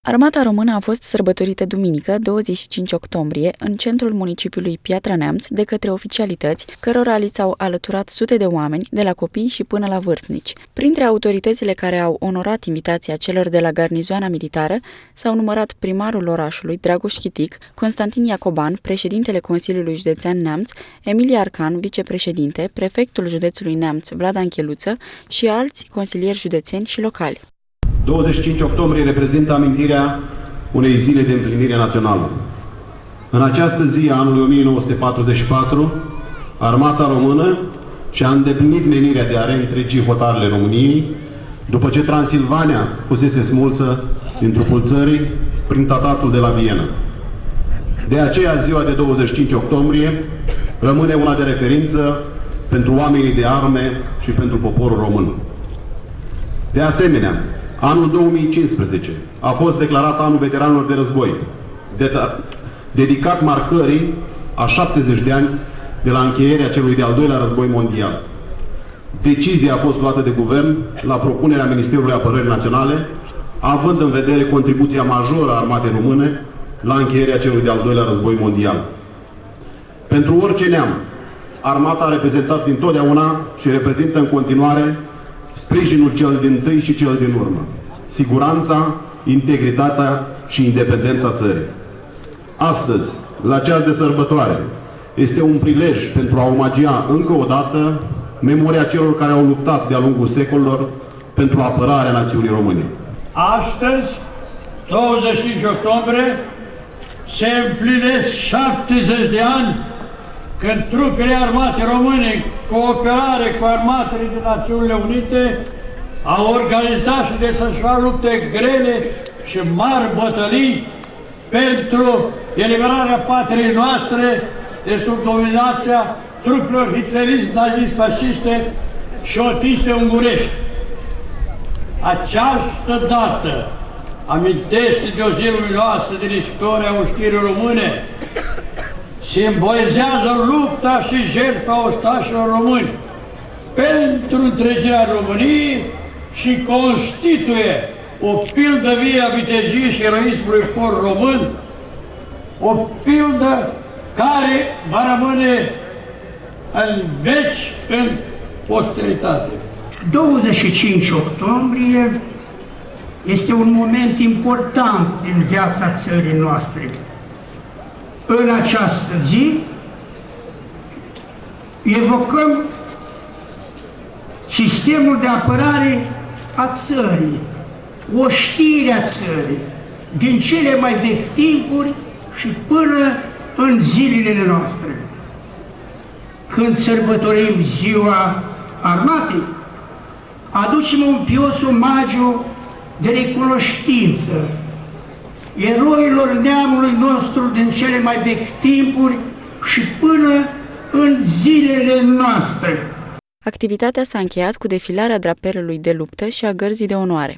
Armata română a fost sărbătorită duminică, 25 octombrie, în centrul municipiului Piatra Neamț, de către oficialități, cărora li s-au alăturat sute de oameni, de la copii și până la vârstnici. Printre autoritățile care au onorat invitația celor de la garnizoana militară s-au numărat primarul orașului, Dragoș Chitic, Constantin Iacoban, președintele Consiliului Județean Neamț, Emilie Arcan, vicepreședinte, prefectul județului Neamț, Vlad Ancheluță și alți consilieri județeni și locali. 25 octombrie reprezintă amintirea unei zile de împlinire națională. În această zi a anului 1944, Armata Română și-a îndeplinit menirea de a reîntregi hotarele României, după ce Transilvania fusese smulsă din trupul țării prin tratatul de la Viena. De aceea, ziua de 25 octombrie rămâne una de referință pentru oamenii de arme și pentru poporul român. De asemenea, anul 2015 a fost declarat anul veteranilor de război, dedicat marcării a 70 de ani de la încheierea celui de-al doilea război mondial. Decizia a fost luată de guvern la propunerea Ministerului Apărării Naționale, având în vedere contribuția majoră a armatei române la încheierea celui de-al doilea război mondial. Pentru orice neam, armata a reprezentat dintotdeauna și reprezintă în continuare sprijinul cel dintâi și cel din urmă, siguranța, integritatea și independența țării. Astăzi, la ceas de sărbătoare, este un prilej pentru a omagia încă o dată memoria celor care au luptat de-a lungul secolelor pentru apărarea națiunii române. Astăzi, 25 octombrie, se împlinesc 70 de ani când trupele armate române, în cooperare cu armatele din Națiunile Unite, au organizat și desfășurat lupte grele și mari bătălii pentru eliberarea patriei noastre de sub dominația trupelor hitleriste, nazist, fasciste și otiste ungurești. Această dată amintește de o zi luminoasă din istoria oștirii române, simbolizează lupta și jertfa ostașilor români pentru întregirea României și constituie o pildă vie a vitejiei și eroismului for român, o pildă care va rămâne în veci în posteritate. 25 octombrie este un moment important din viața țării noastre. În această zi evocăm sistemul de apărare a țării, oștirea țării, din cele mai vechi timpuri și până în zilele noastre. Când sărbătorim ziua armatei, aducem un pios omagiu de recunoștință eroilor neamului nostru din cele mai vechi timpuri și până în zilele noastre. Activitatea s-a încheiat cu defilarea drapelului de luptă și a gărzii de onoare.